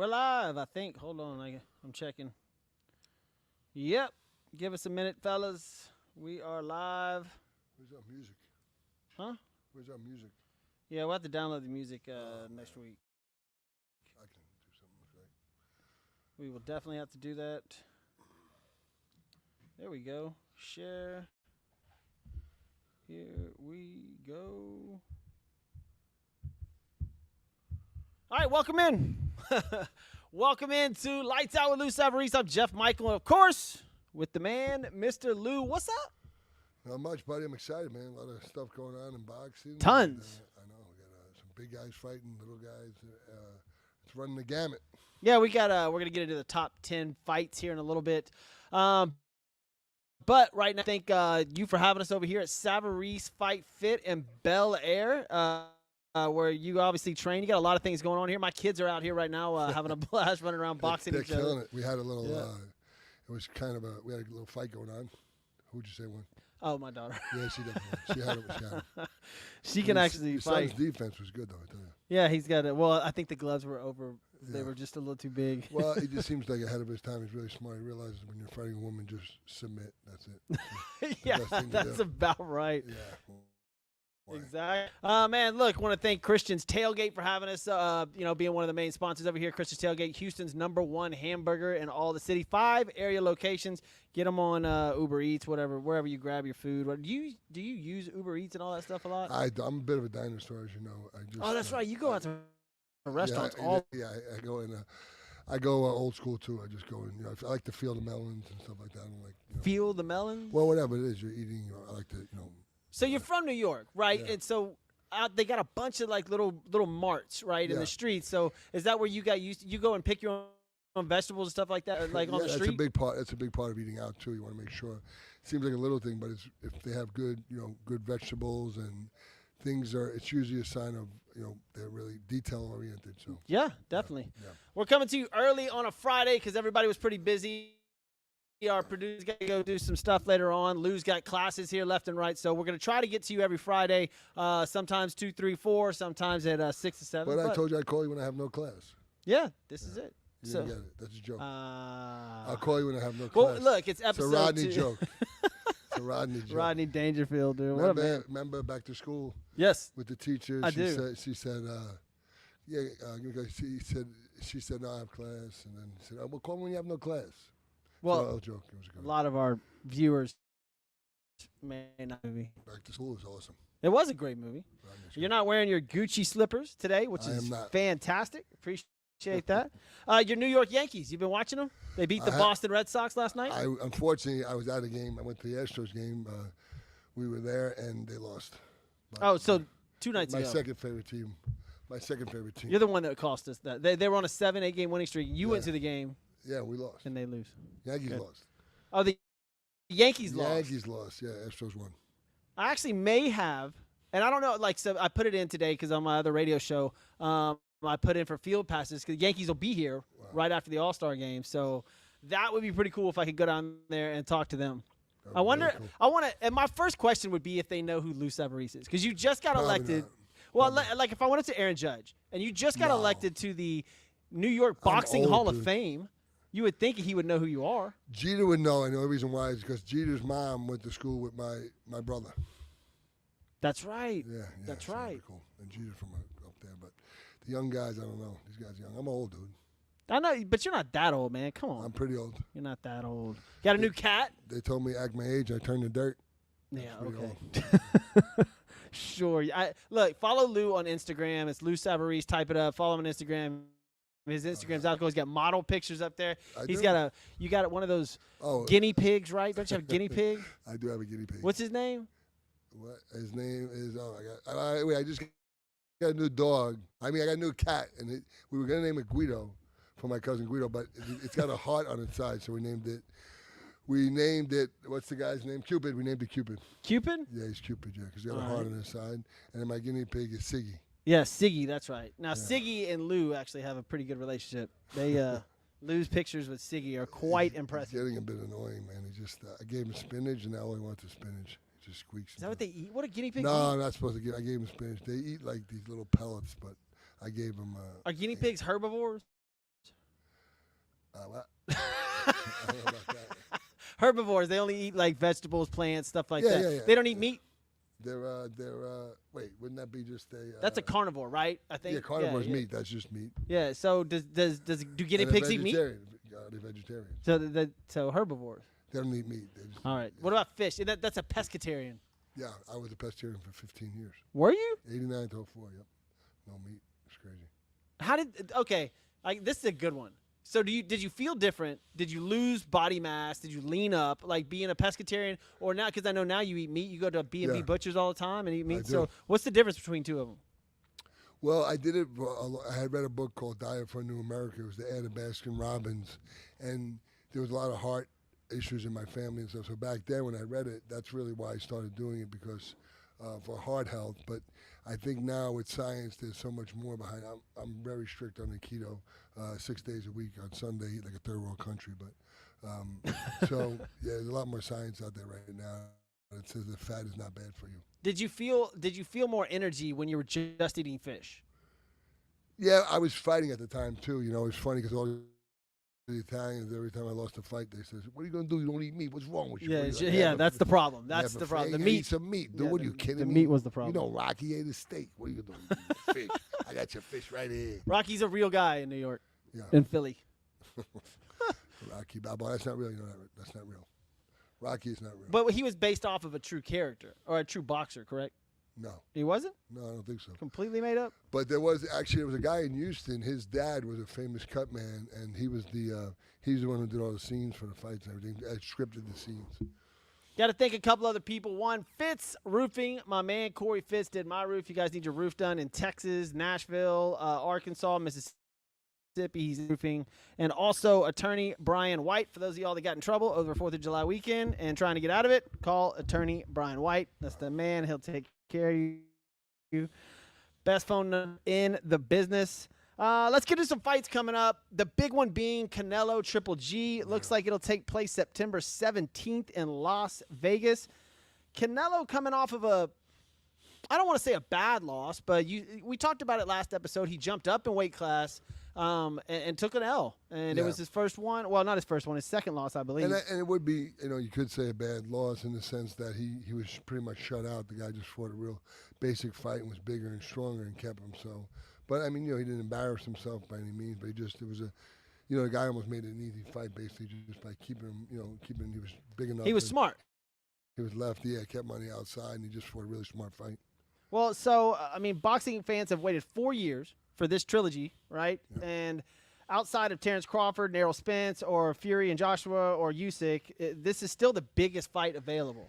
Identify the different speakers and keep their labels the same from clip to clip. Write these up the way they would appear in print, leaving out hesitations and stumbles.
Speaker 1: We're live, I think. Hold on, I'm checking. Yep. Give us a minute, fellas. We are live.
Speaker 2: Where's our music?
Speaker 1: Huh?
Speaker 2: Where's our music?
Speaker 1: Yeah, we'll have to download the music next week.
Speaker 2: I can do something with that.
Speaker 1: We will definitely have to do that. There we go. Share. Here we go. All right, welcome in. Welcome in to Lights Out with Lou Savarese. I'm Jeff Michael, and of course, with the man, Mr. Lou. What's up?
Speaker 2: Not much, buddy. I'm excited, man. A lot of stuff going on in boxing.
Speaker 1: Tons.
Speaker 2: I know. We got some big guys fighting, little guys. It's running the gamut.
Speaker 1: Yeah, we're gonna get into the top 10 fights here in a little bit. But right now, thank you for having us over here at Savarese Fight Fit in Bel Air, where you obviously train. You got a lot of things going on here. My kids are out here right now having a blast, running around boxing
Speaker 2: They're
Speaker 1: each other.
Speaker 2: killing it. We had a little.
Speaker 1: Yeah.
Speaker 2: It was kind of we had a little fight going on. Who'd you say won?
Speaker 1: Oh, my daughter.
Speaker 2: Yeah, she definitely won. She had it.
Speaker 1: She can actually
Speaker 2: Your
Speaker 1: fight.
Speaker 2: son's defense was good, though, I tell you.
Speaker 1: Yeah, he's got it. Well, I think the gloves were over. They
Speaker 2: Yeah.
Speaker 1: were just a little too big.
Speaker 2: Well, he just seems like ahead of his time. He's really smart. He realizes when you're fighting a woman, just submit. That's it.
Speaker 1: Yeah,
Speaker 2: best thing to
Speaker 1: that's
Speaker 2: do.
Speaker 1: about right.
Speaker 2: Yeah. Why?
Speaker 1: Exactly. Man, look, want to thank Christian's Tailgate for having us, being one of the main sponsors over here. Christian's Tailgate, Houston's #1 hamburger in all the city. 5 area locations. Get them on Uber Eats, wherever you grab your food. Do you use Uber Eats and all that stuff a lot?
Speaker 2: I'm a bit of a dinosaur, as you know.
Speaker 1: Oh, that's right. You go out to restaurants
Speaker 2: yeah,
Speaker 1: all.
Speaker 2: Yeah, I go in. I go old school too. I just go in. I like to feel the melons and stuff like that. I don't like.
Speaker 1: Feel the melons?
Speaker 2: Well, whatever it is you're eating, I like to.
Speaker 1: So you're from New York, right?
Speaker 2: Yeah.
Speaker 1: And so they got a bunch of like little marts, right, in
Speaker 2: Yeah.
Speaker 1: the streets. So is that where you got used? You go and pick your own vegetables and stuff like that, like on the street?
Speaker 2: That's a big part. That's a big part of eating out too. You want to make sure. It seems like a little thing, but if they have good, good vegetables and things it's usually a sign of, they're really detail oriented. So
Speaker 1: Yeah, definitely.
Speaker 2: Yeah.
Speaker 1: We're coming to you early on a Friday because everybody was pretty busy. Our producer's got to go do some stuff later on. Lou's got classes here left and right, so we're going to try to get to you every Friday, sometimes 2, 3, 4, sometimes at 6 to 7.
Speaker 2: But I told you I'd call you when I have no class.
Speaker 1: Yeah, this is it.
Speaker 2: You
Speaker 1: So,
Speaker 2: didn't get it. That's a joke. I'll call you when I have no
Speaker 1: well,
Speaker 2: class.
Speaker 1: look, it's
Speaker 2: It's a
Speaker 1: episode
Speaker 2: Rodney
Speaker 1: 2.
Speaker 2: joke. It's a Rodney joke.
Speaker 1: Rodney Dangerfield, dude. What a man.
Speaker 2: Remember back to school
Speaker 1: Yes.
Speaker 2: with the teacher?
Speaker 1: I
Speaker 2: she
Speaker 1: do.
Speaker 2: She said, she said, no, I have class. And then she said, well, call me when you have no class.
Speaker 1: Well,
Speaker 2: joke. It was
Speaker 1: a
Speaker 2: good.
Speaker 1: lot of our viewers may not movie.
Speaker 2: Back to school is awesome.
Speaker 1: It was a great movie.
Speaker 2: Rodney's
Speaker 1: You're
Speaker 2: good.
Speaker 1: not wearing your Gucci slippers today, which
Speaker 2: I
Speaker 1: is
Speaker 2: am not.
Speaker 1: fantastic. Appreciate that. Your New York Yankees, you've been watching them? They beat the Boston Red Sox last night?
Speaker 2: Unfortunately, I was at a game. I went to the Astros game. We were there, and they lost.
Speaker 1: Oh, so 2 nights
Speaker 2: my
Speaker 1: ago.
Speaker 2: second favorite team. My second favorite team.
Speaker 1: You're the one that cost us that. They were on a 7-8 game winning streak. You went
Speaker 2: Yeah.
Speaker 1: to the game,
Speaker 2: Yeah, we lost.
Speaker 1: and they lose.
Speaker 2: Yankees
Speaker 1: Good.
Speaker 2: lost.
Speaker 1: Oh, the Yankees lost.
Speaker 2: Yankees lost. Yeah, Astros won.
Speaker 1: I actually may have, and I don't know, so I put it in today because on my other radio show, I put in for field passes because Yankees will be here right after the All-Star game. So that would be pretty cool if I could go down there and talk to them.
Speaker 2: That
Speaker 1: I
Speaker 2: was
Speaker 1: wonder,
Speaker 2: really cool.
Speaker 1: and my first question would be if they know who Lou Savarese is because you just got
Speaker 2: Probably
Speaker 1: elected.
Speaker 2: not.
Speaker 1: Well,
Speaker 2: Probably.
Speaker 1: like if I went up to Aaron Judge and you just got
Speaker 2: No.
Speaker 1: elected to the New York
Speaker 2: I'm
Speaker 1: Boxing
Speaker 2: old,
Speaker 1: Hall of
Speaker 2: dude.
Speaker 1: Fame, you would think he would know who you are.
Speaker 2: Jeter would know, and the only reason why is because Jeter's mom went to school with my brother.
Speaker 1: That's right.
Speaker 2: Yeah,
Speaker 1: That's
Speaker 2: so that'd be
Speaker 1: right.
Speaker 2: Cool. And Jeter from up there, but the young guys, I don't know. These guys young. I'm old, dude.
Speaker 1: I know, but you're not that old, man. Come on.
Speaker 2: I'm pretty old.
Speaker 1: You're not that old. Got a new cat?
Speaker 2: They told me act my age. I turned to dirt.
Speaker 1: Yeah,
Speaker 2: pretty
Speaker 1: okay. Sure. Look, follow Lou on Instagram. It's Lou Savarese. Type it up. Follow him on Instagram. His Instagram's out. He's got model pictures up there.
Speaker 2: I
Speaker 1: He's
Speaker 2: do.
Speaker 1: got you got one of those
Speaker 2: Oh,
Speaker 1: guinea pigs, right? Don't you have a guinea pig?
Speaker 2: I do have a guinea pig.
Speaker 1: What's his name?
Speaker 2: What his name is? Oh my God! Wait, I just got a new dog. I got a new cat, and we were gonna name it Guido for my cousin Guido, but it's got a heart on its side, so we named it. What's the guy's name? Cupid. We named it Cupid.
Speaker 1: Cupid?
Speaker 2: Yeah, he's Cupid. Yeah, because he's got a
Speaker 1: All
Speaker 2: heart
Speaker 1: right.
Speaker 2: on his side, and then my guinea pig is Siggy.
Speaker 1: Yeah, Siggy. That's right. Now, Siggy and Lou actually have a pretty good relationship. They Lou's pictures with Siggy are quite impressive.
Speaker 2: He's getting a bit annoying, man. He just I gave him spinach, and now all he wants is spinach. He just squeaks.
Speaker 1: Is that what they eat? What do guinea pigs
Speaker 2: No,
Speaker 1: eat?
Speaker 2: I'm not supposed to give. I gave him spinach. They eat like these little pellets, but I gave him.
Speaker 1: Are guinea pigs herbivores?
Speaker 2: What? I don't know about that.
Speaker 1: Herbivores. They only eat like vegetables, plants, stuff like that.
Speaker 2: Yeah.
Speaker 1: They don't eat meat.
Speaker 2: They're wait, wouldn't that be just a?
Speaker 1: That's a carnivore, right? I think.
Speaker 2: Yeah, carnivore is meat. That's just meat.
Speaker 1: Yeah. So do guinea
Speaker 2: And they're
Speaker 1: pigs eat meat?
Speaker 2: They're vegetarian.
Speaker 1: So herbivores.
Speaker 2: They don't eat meat.
Speaker 1: All right. What about fish? That's a pescatarian.
Speaker 2: Yeah, I was a pescatarian for 15 years.
Speaker 1: Were you?
Speaker 2: 89 to 04. Yep. No meat. It's crazy.
Speaker 1: How did? Okay. This is a good one. So did you feel different? Did you lose body mass? Did you lean up like being a pescatarian or not? Because I know now you eat meat. You go to B&B
Speaker 2: Yeah.
Speaker 1: butchers all the time and eat meat.
Speaker 2: I do.
Speaker 1: So what's the difference between two of them?
Speaker 2: Well, I did it. I had read a book called Diet for a New America. It was the ad of Baskin Robbins, and there was a lot of heart issues in my family and stuff. So back then, when I read it, that's really why I started doing it, because for heart health. But I think now with science, there's so much more behind. I'm very strict on the keto, 6 days a week on Sunday, eat like a third world country. But so yeah, there's a lot more science out there right now that says that fat is not bad for you.
Speaker 1: Did you feel more energy when you were just eating fish?
Speaker 2: Yeah, I was fighting at the time too. You know, it was funny because all the Italians, every time I lost a fight, they said, "What are you gonna do? You don't eat meat. What's wrong with you?"
Speaker 1: That's the problem. That's the problem. The meat.
Speaker 2: Eat some meat, dude.
Speaker 1: Yeah,
Speaker 2: What are you kidding
Speaker 1: the
Speaker 2: me?
Speaker 1: meat was the problem.
Speaker 2: You know, Rocky ate a steak. What are you doing? Fish. I got your fish right here.
Speaker 1: Rocky's a real guy in New York,
Speaker 2: Yeah,
Speaker 1: in Philly.
Speaker 2: Rocky Balboa. That's not real. You know that. That's not real. Rocky is not real.
Speaker 1: But he was based off of a true character or a true boxer, correct?
Speaker 2: No,
Speaker 1: He wasn't?
Speaker 2: no, I don't think so.
Speaker 1: Completely made up?
Speaker 2: But there was a guy in Houston. His dad was a famous cut man, and he was he's the one who did all the scenes for the fights and everything. Scripted the scenes.
Speaker 1: Got to thank a couple other people. One, Fitz Roofing. My man Corey Fitz did my roof. You guys need your roof done in Texas, Nashville, Arkansas, Mississippi. He's roofing. And also attorney Brian White. For those of y'all that got in trouble over 4th of July weekend and trying to get out of it, call attorney Brian White. That's the man. He'll take care of you. Best phone number in the business. Let's get to some fights coming up. The big one being Canelo Triple G. Looks like it'll take place September 17th in Las Vegas. Canelo coming off of I don't want to say a bad loss, but we talked about it last episode. He jumped up in weight class and took an L. And it was his first one. Well, not his first one, his second loss, I believe.
Speaker 2: And it would be, you could say a bad loss in the sense that he was pretty much shut out. The guy just fought a real basic fight and was bigger and stronger and kept him so. But, I mean, he didn't embarrass himself by any means, but it was the guy almost made it an easy fight basically just by keeping him, he was big enough.
Speaker 1: He was smart.
Speaker 2: He was lefty, kept him on the outside, and he just fought a really smart fight.
Speaker 1: Well, so, I mean, boxing fans have waited 4 years for this trilogy, right?
Speaker 2: Yeah.
Speaker 1: And outside of Terrence Crawford, Errol Spence, or Fury and Joshua, or Usyk, this is still the biggest fight available.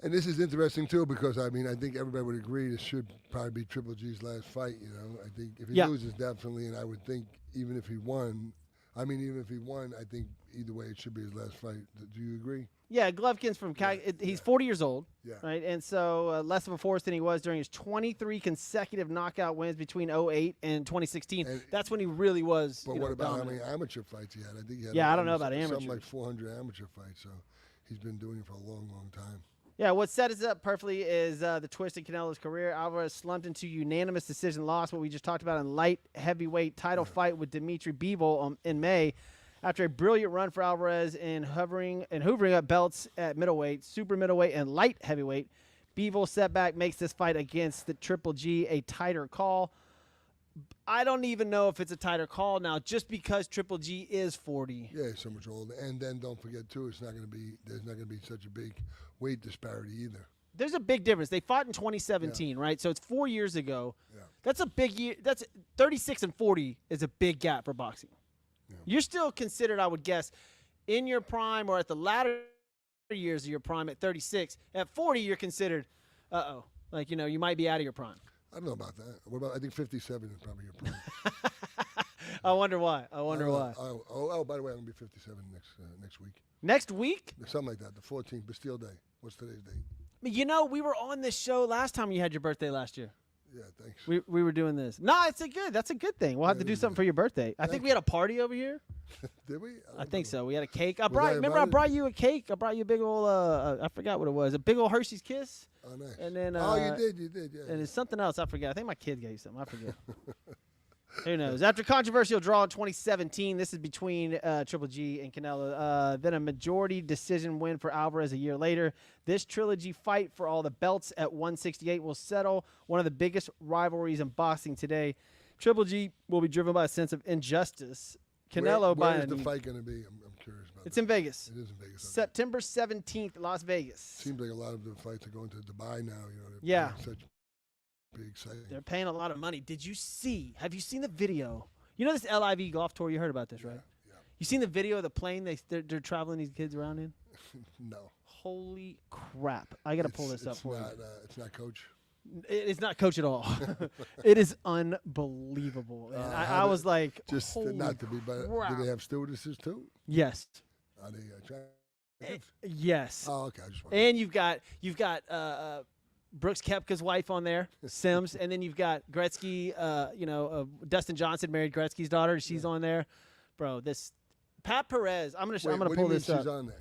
Speaker 2: And this is interesting, too, because, I mean, I think everybody would agree this should probably be Triple G's last fight, I think if he loses, definitely, and I would think even if he won, I think either way it should be his last fight. Do you agree?
Speaker 1: Yeah, Golovkin's from he's 40 years old,
Speaker 2: Yeah.
Speaker 1: right? And so less of a force than he was during his 23 consecutive knockout wins between 2008 and 2016.
Speaker 2: And
Speaker 1: that's when he really was
Speaker 2: But what about
Speaker 1: dominant.
Speaker 2: how many amateur fights he had? I think he had
Speaker 1: I don't know about amateurs.
Speaker 2: something like 400 amateur fights, so he's been doing it for a long, long time.
Speaker 1: Yeah, what set us up perfectly is the twist in Canelo's career. Alvarez slumped into unanimous decision loss, what we just talked about in light heavyweight title fight with Dimitri Bivol in May. After a brilliant run for Alvarez in hoovering up belts at middleweight, super middleweight, and light heavyweight, Bivol's setback makes this fight against the Triple G a tighter call. I don't even know if it's a tighter call now, just because Triple G is 40.
Speaker 2: Yeah, he's so much older. And then don't forget, too, there's not going to be such a big weight disparity either.
Speaker 1: There's a big difference. They fought in 2017, right? So it's 4 years ago.
Speaker 2: Yeah.
Speaker 1: That's a big year. That's 36 and 40 is a big gap for boxing.
Speaker 2: Yeah.
Speaker 1: You're still considered, I would guess, in your prime or at the latter years of your prime at 36. At 40, you're considered, like, you might be out of your prime.
Speaker 2: I don't know about that. I think 57 is probably your prime.
Speaker 1: I wonder why. Why.
Speaker 2: Oh, by the way, I'm going to be 57 next week.
Speaker 1: Next week?
Speaker 2: Something like that, the 14th, Bastille Day. What's today's date?
Speaker 1: We were on this show last time you had your birthday last year.
Speaker 2: Yeah, thanks.
Speaker 1: We were doing this. No, that's a good thing. We'll have to do something for your birthday. I think we had a party over here.
Speaker 2: Did we?
Speaker 1: I think so. We had a cake. I
Speaker 2: invited?
Speaker 1: brought you a cake. I brought you a big old I forgot what it was. A big old Hershey's Kiss.
Speaker 2: Oh, nice.
Speaker 1: And then
Speaker 2: you did, yeah.
Speaker 1: And it's something else I forgot. I think my kid gave you something. I forget. Who knows? After controversial draw in 2017, this is between Triple G and Canelo. Then a majority decision win for Alvarez a year later. This trilogy fight for all the belts at 168 will settle one of the biggest rivalries in boxing today. Triple G will be driven by a sense of injustice. Canelo by
Speaker 2: where is the fight going to be? I'm curious about
Speaker 1: It's
Speaker 2: that.
Speaker 1: in Vegas.
Speaker 2: It is in Vegas.
Speaker 1: September 17th, Las Vegas.
Speaker 2: Seems like a lot of the fights are going to Dubai now. You know, they're
Speaker 1: Yeah.
Speaker 2: such big exciting.
Speaker 1: They're paying a lot of money. Have you seen the video? You know this LIV golf tour? You heard about this, right?
Speaker 2: Yeah.
Speaker 1: You seen the video of the plane they're traveling these kids around in?
Speaker 2: No.
Speaker 1: Holy crap. I got to pull this up for you.
Speaker 2: It's not Coach.
Speaker 1: It's not Coach at all. It is unbelievable. And I was like,
Speaker 2: just
Speaker 1: holy
Speaker 2: not to be, but
Speaker 1: crap.
Speaker 2: do they have stewardesses too?
Speaker 1: Yes.
Speaker 2: Are they attractive?
Speaker 1: Yes.
Speaker 2: Oh, okay. I just
Speaker 1: And you've got Brooks Koepka's wife on there, Sims, and then you've got Gretzky. Dustin Johnson married Gretzky's daughter. She's on there, bro. This Pat Perez. I'm gonna pull this up.
Speaker 2: She's on there.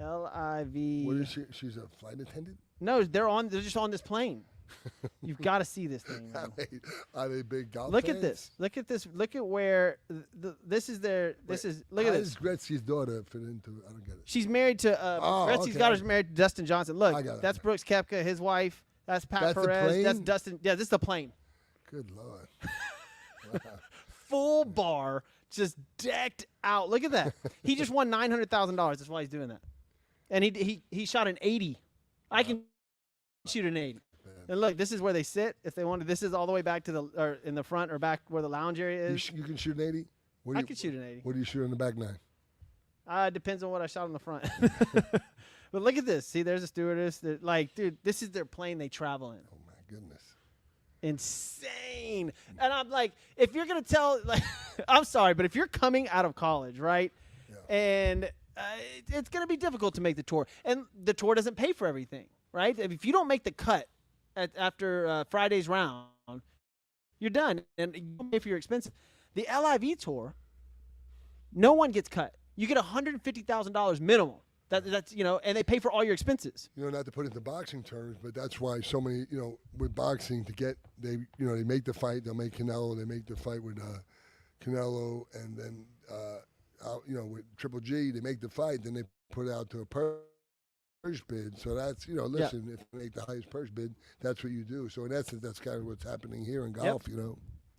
Speaker 1: LIV.
Speaker 2: What is she? She's a flight attendant.
Speaker 1: No, they're just on this plane. You've got to see this thing. Man.
Speaker 2: Are they big golf
Speaker 1: Look
Speaker 2: fans?
Speaker 1: at this. Look at this. Look at where this is their. This is. Look at this.
Speaker 2: How does Gretzky's daughter fit into? I don't get it.
Speaker 1: She's married to. Gretzky's daughter's married to Dustin Johnson. Look, that's Brooks Koepka, his wife. That's Pat
Speaker 2: That's the
Speaker 1: Perez.
Speaker 2: plane?
Speaker 1: That's Dustin. Yeah, this is the plane.
Speaker 2: Good Lord. Wow.
Speaker 1: Full bar, just decked out. Look at that. He just won $900,000. That's why he's doing that. And he shot an 80. I can shoot an 80. And look, this is where they sit if they wanted. This is all the way back to in the front or back where the lounge area is.
Speaker 2: You can shoot an 80?
Speaker 1: I can shoot an 80.
Speaker 2: What do you shoot in the back nine?
Speaker 1: Depends on what I shot in the front. But look at this. See, there's a stewardess. Like, dude, this is their plane they travel in.
Speaker 2: Oh, my goodness.
Speaker 1: Insane. And I'm like, if you're going to tell, like, I'm sorry, but if you're coming out of college, right, and it's going to be difficult to make the tour. And the tour doesn't pay for everything, right? If you don't make the cut after Friday's round, you're done. And you don't pay for your expenses. The LIV tour, no one gets cut. You get $150,000 minimum. That's and they pay for all your expenses.
Speaker 2: Not to put it into boxing terms, but that's why so many, with boxing they make the fight, they'll make Canelo, they make the fight with Canelo, and then with Triple G, they make the fight, then they put it out to a purse bid. So that's, listen, if you make the highest purse bid, that's what you do. So in essence, that's kind of what's happening here in golf,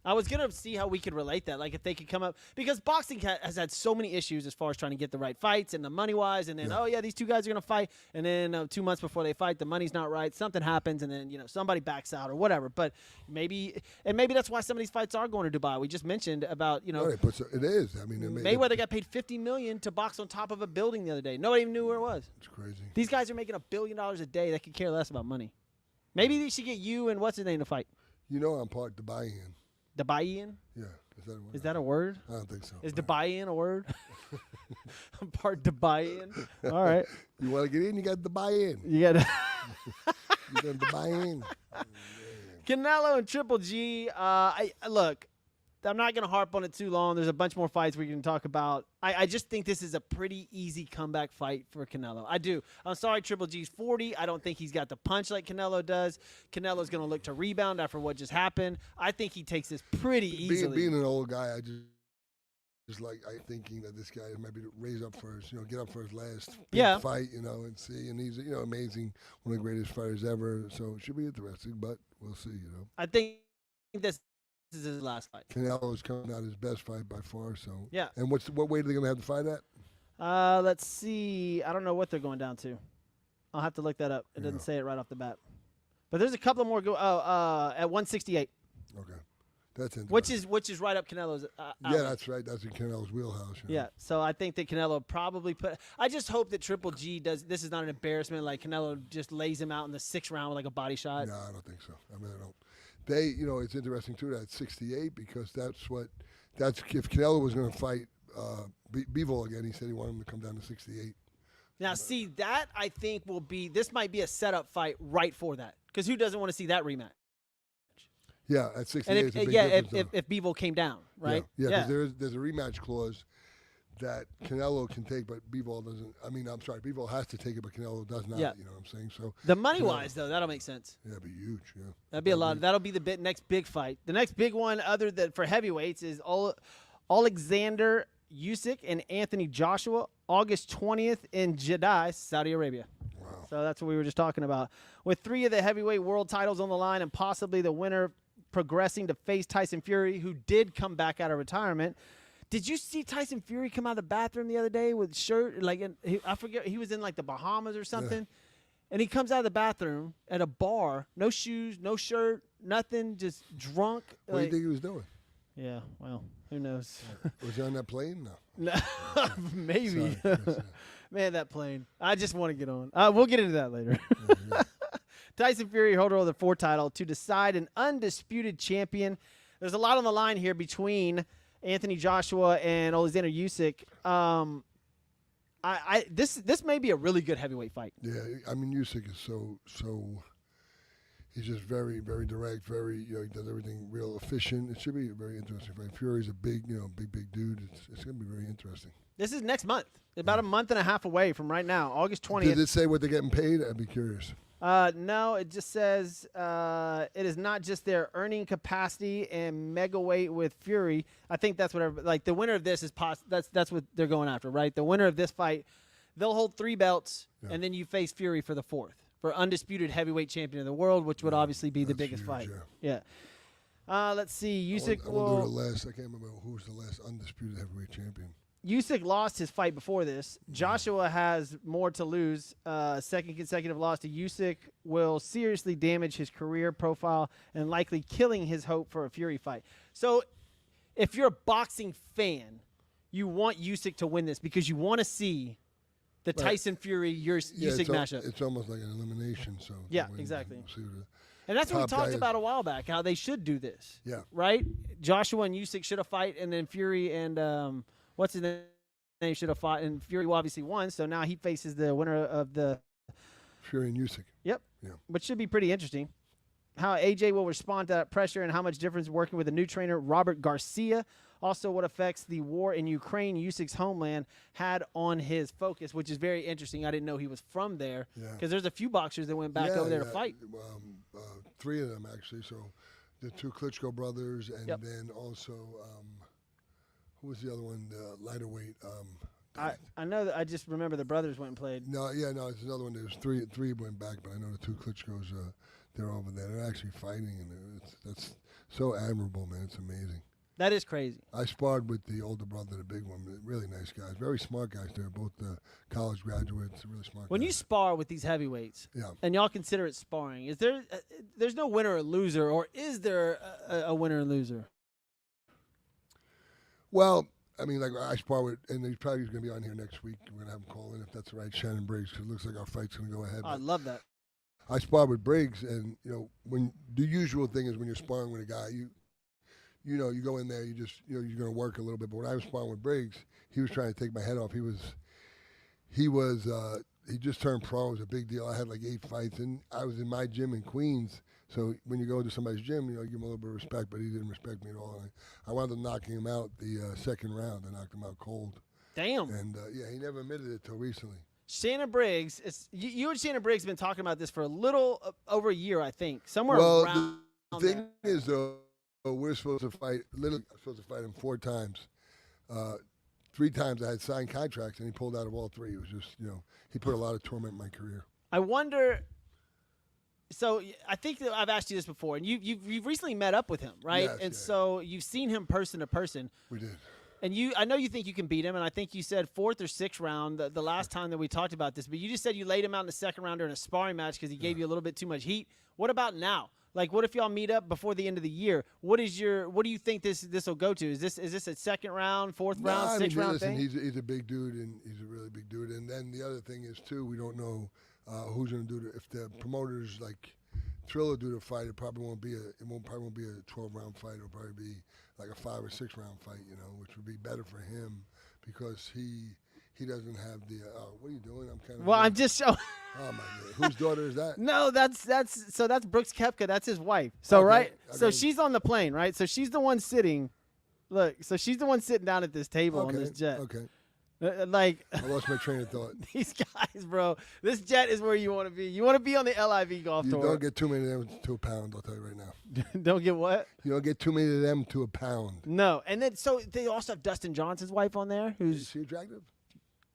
Speaker 1: I was going to see how we could relate that, like if they could come up, because boxing has had so many issues as far as trying to get the right fights and the money-wise, and then, these two guys are going to fight, and then 2 months before they fight, the money's not right, something happens, and then, somebody backs out or whatever. But maybe that's why some of these fights are going to Dubai. We just mentioned about,
Speaker 2: it is. I mean,
Speaker 1: Mayweather got paid $50 million to box on top of a building the other day. Nobody even knew where it was.
Speaker 2: It's crazy.
Speaker 1: These guys are making $1 billion a day. They could care less about money. Maybe they should get you and what's his name to fight.
Speaker 2: I'm part Dubaian.
Speaker 1: Dubaian?
Speaker 2: Yeah.
Speaker 1: Is that a word?
Speaker 2: I don't think so.
Speaker 1: Is Dubaian a word? I'm part Dubaian. All right.
Speaker 2: You want to get in? You got to buy in.
Speaker 1: You got to.
Speaker 2: You got to buy in.
Speaker 1: Canelo and Triple G. Look, I'm not going to harp on it too long. There's a bunch more fights we can talk about. I just think this is a pretty easy comeback fight for Canelo. I do. I'm sorry, Triple G's 40. I don't think he's got the punch like Canelo does. Canelo's going to look to rebound after what just happened. I think he takes this pretty easily.
Speaker 2: Being an old guy, I just like thinking that this guy maybe raise up for his, get up for his last big fight, and see. And he's, amazing, one of the greatest fighters ever. So it should be interesting, but we'll see,
Speaker 1: I think this is his last fight.
Speaker 2: Canelo's coming out his best fight by far. So
Speaker 1: yeah.
Speaker 2: And what weight are they going to have to fight at?
Speaker 1: Let's see. I don't know what they're going down to. I'll have to look that up. It doesn't say it right off the bat. But there's a couple more at 168.
Speaker 2: Okay. That's interesting.
Speaker 1: Which is right up Canelo's.
Speaker 2: Yeah, that's right. That's in Canelo's wheelhouse.
Speaker 1: Yeah. So I think that Canelo probably I just hope that Triple G does. This is not an embarrassment. Like Canelo just lays him out in the 6th round with like a body shot.
Speaker 2: No, I don't think so. I mean, I don't. It's interesting too that 68 because that's if Canelo was going to fight Bivol again, he said he wanted him to come down to 68.
Speaker 1: Now, see that I think this might be a setup fight right for that because who doesn't want to see that rematch?
Speaker 2: Yeah, at 68.
Speaker 1: And
Speaker 2: it's a big difference,
Speaker 1: if Bivol came down, right?
Speaker 2: Yeah, because there's a rematch clause that Canelo can take, but Bivol doesn't. I mean, I'm sorry, Bivol has to take it, but Canelo does not.
Speaker 1: Yeah.
Speaker 2: You know what I'm saying? So
Speaker 1: The money-wise, though, that'll make sense.
Speaker 2: yeah, it'd be huge. Yeah,
Speaker 1: That'd be a lot. That'll be the next big fight. The next big one, other than for heavyweights, is Alexander Usyk and Anthony Joshua, August 20th in Jeddah, Saudi Arabia.
Speaker 2: Wow.
Speaker 1: So that's what we were just talking about. With 3 of the heavyweight world titles on the line and possibly the winner progressing to face Tyson Fury, who did come back out of retirement. Did you see Tyson Fury come out of the bathroom the other day with shirt? I forget, he was in like the Bahamas or something. Yeah. And he comes out of the bathroom at a bar, no shoes, no shirt, nothing, just drunk.
Speaker 2: What do you think he was doing?
Speaker 1: Yeah, well, who knows?
Speaker 2: Was he on that plane? No.
Speaker 1: Maybe. Man, that plane. I just want to get on. We'll get into that later.
Speaker 2: Yeah.
Speaker 1: Tyson Fury, holder of the 4th title, to decide an undisputed champion. There's a lot on the line here between Anthony Joshua and Alexander Usyk. This may be a really good heavyweight fight.
Speaker 2: Yeah, I mean Usyk is so he's just very, very direct, very, he does everything real efficient. It should be a very interesting fight. Fury's a big, big dude. It's going to be very interesting.
Speaker 1: This is next month. About a month and a half away from right now, August 20th.
Speaker 2: Did it say what they're getting paid? I'd be curious.
Speaker 1: No, it just says it is not just their earning capacity and mega weight with Fury. I think that's what the winner of this is that's what they're going after, right? The winner of this fight, they'll hold 3 belts, and then you face Fury for the 4th, for undisputed heavyweight champion of the world, which would obviously be the biggest
Speaker 2: huge,
Speaker 1: fight. Yeah. Let's see. Usyk
Speaker 2: I will do the last. I can't remember who's the last undisputed heavyweight champion.
Speaker 1: Usyk lost his fight before this. Joshua has more to lose. Second consecutive loss to Usyk will seriously damage his career profile and likely killing his hope for a Fury fight. So if you're a boxing fan, you want Usyk to win this because you want to see the Tyson Fury Usyk matchup.
Speaker 2: It's almost like an elimination. So
Speaker 1: yeah, exactly. And that's what we talked about a while back, how they should do this.
Speaker 2: Yeah.
Speaker 1: Right? Joshua and Usyk should have fight, and then Fury and what's his name should have fought, and Fury obviously won, so now he faces the winner of the
Speaker 2: Fury and Usyk.
Speaker 1: Yep.
Speaker 2: Yeah.
Speaker 1: Which should be pretty interesting. How AJ will respond to that pressure and how much difference working with a new trainer, Robert Garcia. Also, what effects the war in Ukraine, Usyk's homeland, had on his focus, which is very interesting. I didn't know he was from there because there's a few boxers that went back over there to fight.
Speaker 2: 3 of them, actually. So the 2 Klitschko brothers, and then also who was the other one? The lighter weight.
Speaker 1: I know that I just remember the brothers went and played.
Speaker 2: No, it's another one. There's 3 went back, but I know the 2 Klitschkos. They're over there. They're actually fighting, and that's so admirable, man. It's amazing.
Speaker 1: That is crazy.
Speaker 2: I sparred with the older brother, the big one. Really nice guys, very smart guys. They're both college graduates, really smart.
Speaker 1: When
Speaker 2: guys.
Speaker 1: you spar with these heavyweights, and y'all consider it sparring, is there? There's no winner or loser, or is there a winner and loser?
Speaker 2: Well, I mean, like I spar with, and he's probably going to be on here next week. We're going to have him call in if that's right, Shannon Briggs, because it looks like our fight's going to go ahead.
Speaker 1: I love that.
Speaker 2: I spar with Briggs, and when the usual thing is when you're sparring with a guy, you go in there, you just you're going to work a little bit. But when I was sparring with Briggs, he was trying to take my head off. He just turned pro. It was a big deal. I had like 8 fights, and I was in my gym in Queens. So when you go to somebody's gym, you give him a little bit of respect, but he didn't respect me at all. And I wound up knocking him out the second round. I knocked him out cold.
Speaker 1: Damn.
Speaker 2: And he never admitted it till recently.
Speaker 1: Shannon Briggs, you and Shannon Briggs have been talking about this for a little over a year, I think, somewhere
Speaker 2: around.
Speaker 1: Well,
Speaker 2: the thing is, though, we're supposed to fight. Literally, I'm supposed to fight him 4 times. 3 times I had signed contracts, and he pulled out of all 3. It was just, he put a lot of torment in my career.
Speaker 1: I wonder. So I think that I've asked you this before, and you've recently met up with him, right?
Speaker 2: Yes,
Speaker 1: and so you've seen him person to person.
Speaker 2: We did.
Speaker 1: And I know you think you can beat him, and I think you said 4th or 6th round the last time that we talked about this, but you just said you laid him out in the second round during a sparring match because he gave you a little bit too much heat. What about now? Like, what if y'all meet up before the end of the year? What do you think this will go to? Is this a 2nd round, 4th round, 6th round
Speaker 2: listen,
Speaker 1: thing?
Speaker 2: He's a big dude, and he's a really big dude. And then the other thing is too, we don't know who's going to do it. If the promoters like Triller do the fight, it probably won't be a 12-round fight. It'll probably be like a 5 or 6 round fight, which would be better for him because he doesn't have the. What are you doing? I'm kind of.
Speaker 1: Well, I'm just showing.
Speaker 2: Oh my God, whose daughter is that?
Speaker 1: No, that's Brooks Koepka. That's his wife. So
Speaker 2: okay,
Speaker 1: right,
Speaker 2: okay.
Speaker 1: so she's on the plane, right? So she's the one sitting. Look, so she's the one sitting down at this table on this jet.
Speaker 2: Okay.
Speaker 1: Like
Speaker 2: I lost my train of thought.
Speaker 1: these guys, bro. This jet is where you want to be. You want to be on the LIV golf
Speaker 2: You
Speaker 1: tour.
Speaker 2: don't get too many of them to a pound, I'll tell you right now.
Speaker 1: Don't get what?
Speaker 2: You don't get too many of them to a pound.
Speaker 1: No. And then so they also have Dustin Johnson's wife on there,
Speaker 2: Is
Speaker 1: who's
Speaker 2: she attractive?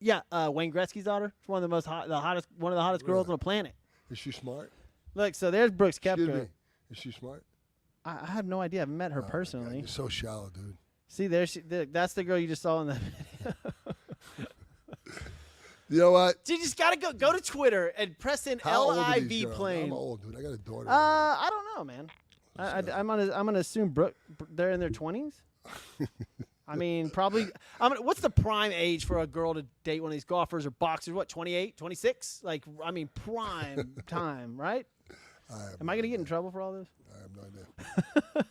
Speaker 1: Wayne Gretzky's daughter. She's one of the hottest girls on the planet.
Speaker 2: Is she smart?
Speaker 1: Look, so there's Brooks
Speaker 2: Excuse
Speaker 1: Koepka.
Speaker 2: me. Is she smart?
Speaker 1: I have no idea. I've met her
Speaker 2: Oh, my God,
Speaker 1: personally.
Speaker 2: you're so shallow, dude.
Speaker 1: See, that's the girl you just saw in the video.
Speaker 2: You know what?
Speaker 1: So you just gotta go to Twitter and press in
Speaker 2: How old are these
Speaker 1: LIV
Speaker 2: girls?
Speaker 1: plane.
Speaker 2: I'm old, dude. I got a daughter.
Speaker 1: I don't know, man. I'm gonna assume they're in their 20s. I mean, probably. What's the prime age for a girl to date one of these golfers or boxers? What, 28, 26? Like, I mean, prime time, right? Am I gonna get in trouble for all this?
Speaker 2: I have no idea.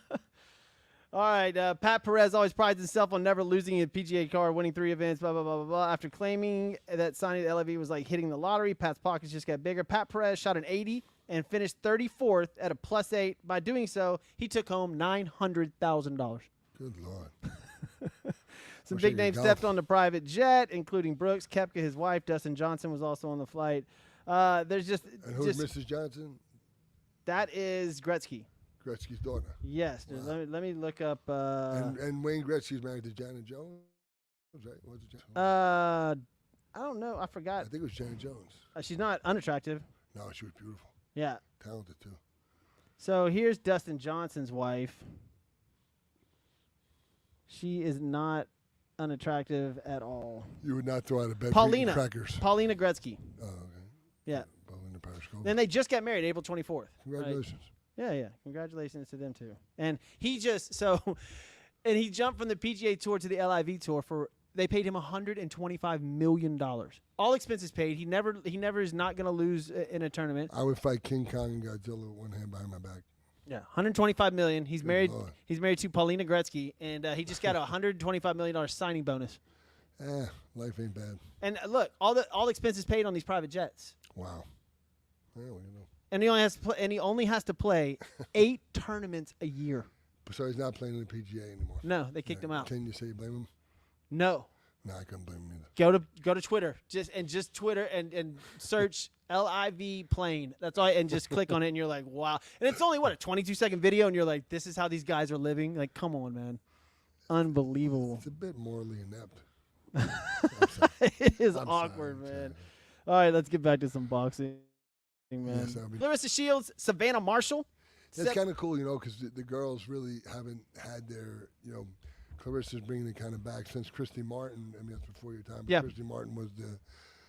Speaker 1: All right, Pat Perez always prides himself on never losing a PGA card, winning 3 events, blah, blah, blah, blah, blah. After claiming that signing the LIV was like hitting the lottery, Pat's pockets just got bigger. Pat Perez shot an 80 and finished 34th at a +8. By doing so, he took home $900,000.
Speaker 2: Good Lord.
Speaker 1: Some
Speaker 2: Wish
Speaker 1: big
Speaker 2: I could
Speaker 1: names
Speaker 2: golf.
Speaker 1: stepped on the private jet, including Brooks, Koepka, his wife. Dustin Johnson was also on the flight. There's just
Speaker 2: And who's Mrs. Johnson?
Speaker 1: that is Gretzky.
Speaker 2: Gretzky's daughter.
Speaker 1: Yes, dude,
Speaker 2: Wow.
Speaker 1: let me look up.
Speaker 2: And Wayne Gretzky's married to Janet Jones, right? Was it Janet?
Speaker 1: I don't know. I
Speaker 2: I
Speaker 1: forgot.
Speaker 2: think it was Janet Jones.
Speaker 1: She's not unattractive.
Speaker 2: No, she was beautiful.
Speaker 1: Yeah.
Speaker 2: Talented, too.
Speaker 1: So here's Dustin Johnson's wife. She is not unattractive at all.
Speaker 2: You would not throw out of bed for eating
Speaker 1: Paulina.
Speaker 2: crackers.
Speaker 1: Paulina Gretzky.
Speaker 2: Oh, okay.
Speaker 1: Yeah.
Speaker 2: Paulina Parashkova.
Speaker 1: Then they just got married April 24th.
Speaker 2: Congratulations.
Speaker 1: Yeah. Congratulations to them too. And he just and he jumped from the PGA Tour to the LIV Tour they paid him $125 million. All expenses paid. He never is not going to lose in a tournament.
Speaker 2: I would fight King Kong and Godzilla with one hand behind my back.
Speaker 1: Yeah, $125 million. He's married.
Speaker 2: Lord.
Speaker 1: He's married to Paulina Gretzky, and he just got a $125 million signing bonus.
Speaker 2: Life ain't bad.
Speaker 1: And look, all expenses paid on these private jets.
Speaker 2: Wow. Yeah, well, you know.
Speaker 1: And he only has to play 8 tournaments a year.
Speaker 2: So he's not playing in the PGA anymore.
Speaker 1: No, they kicked him out.
Speaker 2: Can you say you blame him?
Speaker 1: No.
Speaker 2: No, I couldn't blame him either.
Speaker 1: Go to Twitter. Just Twitter and search LIV plane. That's all, and just click on it and you're like, wow. And it's only a 22-second video and you're like, this is how these guys are living. Like, come on, man. Unbelievable.
Speaker 2: It's a bit morally inept.
Speaker 1: It is
Speaker 2: I'm
Speaker 1: awkward,
Speaker 2: sorry,
Speaker 1: man. All right, let's get back to some boxing, man.
Speaker 2: Yes, I mean-
Speaker 1: Clarissa Shields, Savannah Marshall.
Speaker 2: It's kind of cool, because the girls really haven't had their, Clarissa's bringing it kind of back since Christy Martin. I mean, that's before your time. But
Speaker 1: Yeah.
Speaker 2: Christy Martin was the.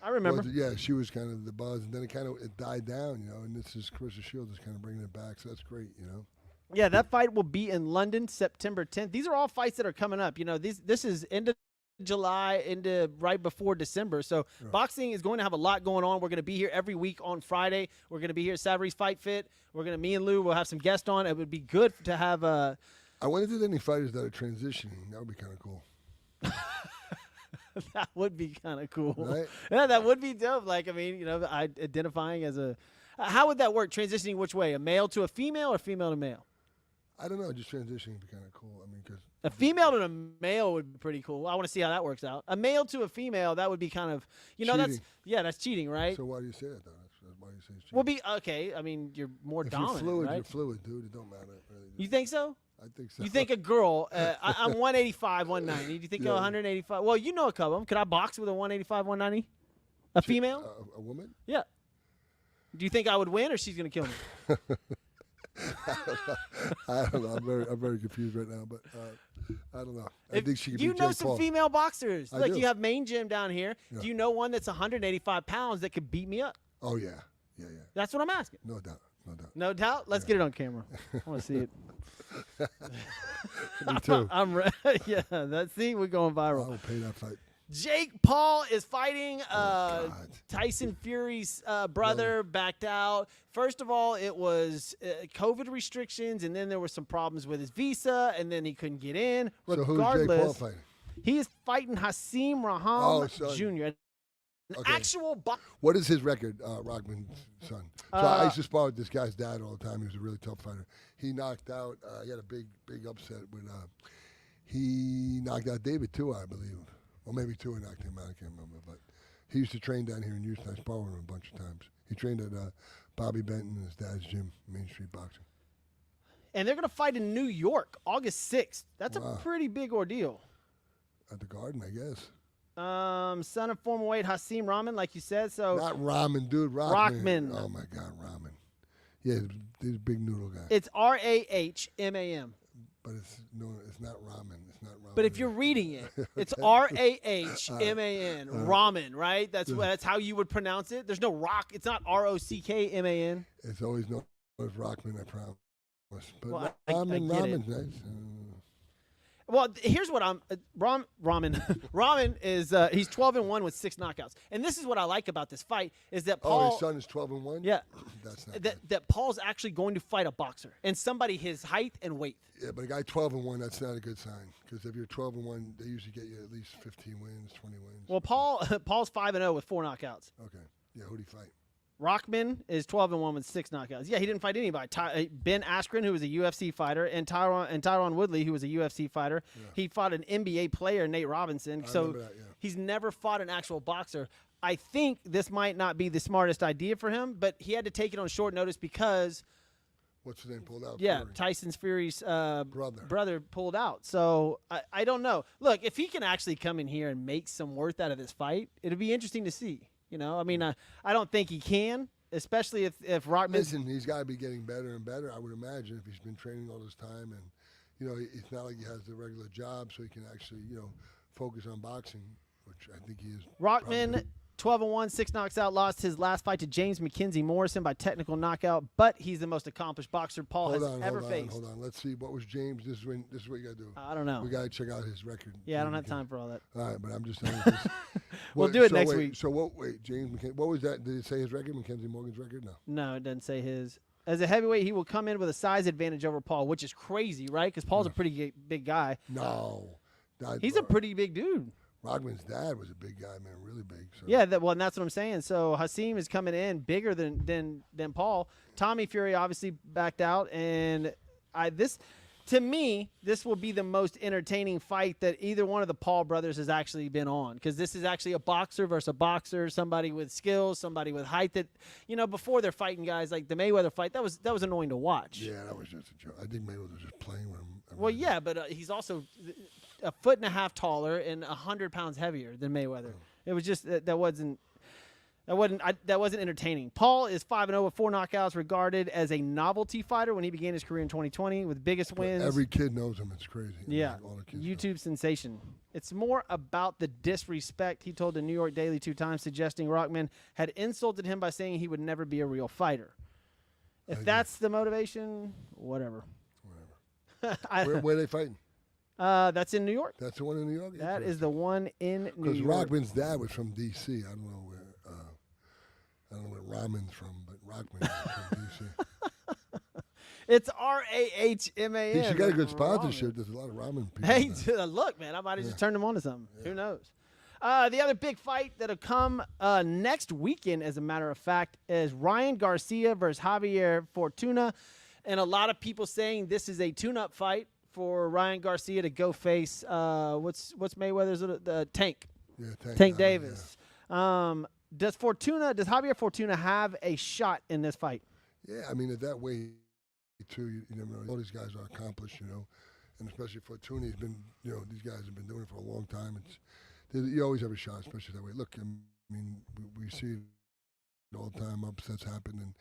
Speaker 1: I remember.
Speaker 2: She was kind of the buzz, and then it died down, and this is Clarissa Shields is kind of bringing it back, so that's great,
Speaker 1: Yeah, that fight will be in London, September 10th. These are all fights that are coming up. This is end of July into right before December. So boxing is going to have a lot going on. We're going to be here every week on Friday. We're going to be here at Savarese Fight Fit. Me and Lou will have some guests on. It would be good to have
Speaker 2: I wonder if there's any fighters that are transitioning. That would be kind of cool.
Speaker 1: that would be kind of cool.
Speaker 2: Right?
Speaker 1: Yeah, that would be dope. Identifying as a how would that work? Transitioning which way? A male to a female or female to male?
Speaker 2: I don't know. Just transitioning would be kind of cool. I mean, because
Speaker 1: A female to a male would be pretty cool. I want to see how that works out. A male to a female, that would be kind of,
Speaker 2: Cheating.
Speaker 1: that's cheating, right?
Speaker 2: So why do you say that, though? That's why you say it's cheating.
Speaker 1: Will be okay. I mean, you're more
Speaker 2: If
Speaker 1: dominant,
Speaker 2: you're fluid,
Speaker 1: right?
Speaker 2: you're fluid, dude. It don't matter. Really.
Speaker 1: You think so?
Speaker 2: I think so.
Speaker 1: You think a girl? I'm 185, 190. Do you think
Speaker 2: Yeah.
Speaker 1: 185? Well, you know a couple of them. Could I box with a 185, 190? A female?
Speaker 2: A woman?
Speaker 1: Yeah. Do you think I would win, or she's gonna kill me?
Speaker 2: I don't know. I'm very confused right now, but I don't know. I think she could
Speaker 1: you
Speaker 2: be
Speaker 1: know
Speaker 2: Jake
Speaker 1: some
Speaker 2: Paul.
Speaker 1: female boxers.
Speaker 2: I
Speaker 1: Like
Speaker 2: do.
Speaker 1: you have Main Gym down here.
Speaker 2: Yeah.
Speaker 1: Do you know one that's 185 pounds that could beat me up?
Speaker 2: Oh yeah.
Speaker 1: That's what I'm asking.
Speaker 2: No doubt.
Speaker 1: No doubt. Let's get it on camera. I want to see it.
Speaker 2: Me too.
Speaker 1: I'm ready. Yeah, we're going
Speaker 2: I
Speaker 1: viral.
Speaker 2: will pay that fight.
Speaker 1: Jake Paul is fighting
Speaker 2: God.
Speaker 1: Tyson Fury's brother, backed out. First of all, it was COVID restrictions, and then there were some problems with his visa, and then he couldn't get in.
Speaker 2: So who's Jake Paul
Speaker 1: Regardless,
Speaker 2: fighting?
Speaker 1: he is fighting Hasim
Speaker 2: Oh,
Speaker 1: Raham
Speaker 2: son.
Speaker 1: Jr., an
Speaker 2: Okay.
Speaker 1: actual
Speaker 2: What is his record, Rockman's son? So I used to spar with this guy's dad all the time. He was a really tough fighter. He knocked out. He had a big upset with. He knocked out David too, I believe. Or maybe 2 I knocked him out. I can't remember. But he used to train down here in Houston. I sparred with him a bunch of times. He trained at Bobby Benton and his dad's gym, Main Street Boxing.
Speaker 1: And they're going to fight in New York, August 6th. That's a pretty big ordeal.
Speaker 2: At the Garden, I guess.
Speaker 1: Son of former weight Hasim Rahman, like you said. So
Speaker 2: not Ramen, dude.
Speaker 1: Rockman.
Speaker 2: Oh my God, Ramen. Yeah, he's a big noodle guy.
Speaker 1: It's Rahman.
Speaker 2: But it's not ramen. It's not ramen.
Speaker 1: But if you're reading it, it's Rahman, ramen, right? That's how you would pronounce it. There's no rock. It's not Rockman.
Speaker 2: It's always known as Rockman, I promise. But
Speaker 1: Well,
Speaker 2: ramen's nice.
Speaker 1: Well, here's what I'm Ramen. Ramen is he's 12-1 with 6 knockouts, and this is what I like about this fight is that Paul.
Speaker 2: His son is 12-1.
Speaker 1: Yeah,
Speaker 2: that's not
Speaker 1: that Paul's actually going to fight a boxer and somebody his height and weight.
Speaker 2: Yeah, but a guy 12-1, that's not a good sign because if you're 12-1, they usually get you at least 15 wins, 20 wins.
Speaker 1: Well, Paul's 5-0 with 4 knockouts.
Speaker 2: Okay, yeah, who'd he fight?
Speaker 1: Rockman is 12-1 with 6 knockouts. Yeah, he didn't fight anybody. Ben Askren, who was a UFC fighter, and Tyron Woodley, who was a UFC fighter. Yeah. He fought an NBA player, Nate Robinson. He's never fought an actual boxer. I think this might not be the smartest idea for him, but he had to take it on short notice because
Speaker 2: what's his name pulled out?
Speaker 1: Yeah,
Speaker 2: Fury.
Speaker 1: Tyson Fury's
Speaker 2: brother
Speaker 1: pulled out. So I don't know. Look, if he can actually come in here and make some worth out of this fight, it'll be interesting to see. You know, I mean, I don't think he can, especially if Rockman.
Speaker 2: Listen, he's got to be getting better and better, I would imagine, if he's been training all this time. And, you know, it's not like he has the regular job, so he can actually, you know, focus on boxing, which I think he is.
Speaker 1: Rockman, 12-1, 6 knocks out, lost his last fight to James McKenzie Morrison by technical knockout, but he's the most accomplished boxer Paul has ever faced.
Speaker 2: Hold on. Let's see. What was James? This is what you got to do.
Speaker 1: I don't know.
Speaker 2: We got to check out his record.
Speaker 1: Yeah, I don't have time for all that.
Speaker 2: All right, but I'm just saying this.
Speaker 1: We'll do it next week.
Speaker 2: So James McKenzie, what was that? Did it say his record, Mackenzie Morgan's record? No.
Speaker 1: No, it doesn't say his. As a heavyweight, he will come in with a size advantage over Paul, which is crazy, right? Because Paul's a pretty big guy.
Speaker 2: No.
Speaker 1: He's a pretty big dude.
Speaker 2: Rockman's dad was a big guy, man, really big. So.
Speaker 1: Yeah, and that's what I'm saying. So Hasim is coming in bigger than Paul. Tommy Fury obviously backed out, and to me, this will be the most entertaining fight that either one of the Paul brothers has actually been on, because this is actually a boxer versus a boxer, somebody with skills, somebody with height. That, you know, before they're fighting guys like the Mayweather fight, that was annoying to watch.
Speaker 2: Yeah, that was just a joke. I think Mayweather was just playing with him.
Speaker 1: Well, yeah, but he's also a foot and a half taller and 100 pounds heavier than Mayweather. It was just that wasn't entertaining. Paul is 5-0 with 4 knockouts, regarded as a novelty fighter when he began his career in 2020 with biggest wins.
Speaker 2: Every kid knows him. It's crazy.
Speaker 1: Yeah,
Speaker 2: like all the kids
Speaker 1: YouTube sensation. It's more about the disrespect, he told the New York Daily 2 times, suggesting Rockman had insulted him by saying he would never be a real fighter. If that's the motivation, whatever.
Speaker 2: Where are they fighting?
Speaker 1: That's in New York.
Speaker 2: That's the one in New York?
Speaker 1: That is the one in New York.
Speaker 2: Because Rockman's dad was from D.C. I don't know where Ramen's from, but Rockman is from D.C.
Speaker 1: It's Rahman.
Speaker 2: He's got a good sponsorship. There's a lot of ramen people.
Speaker 1: Hey, look, man, I might have just turned him on to something. Yeah. Who knows? The other big fight that'll come next weekend, as a matter of fact, is Ryan Garcia versus Javier Fortuna. And a lot of people saying this is a tune-up fight for Ryan Garcia to go face what's Mayweather's Tank?
Speaker 2: Yeah,
Speaker 1: Tank Davis. Yeah. Does Javier Fortuna have a shot in this fight?
Speaker 2: Yeah, I mean, at that weight, too, you never know. All these guys are accomplished, you know, and especially Fortuna, he's been, you know, these guys have been doing it for a long time. You always have a shot, especially that way. Look, I mean, we see it all the time. Upsets happen, and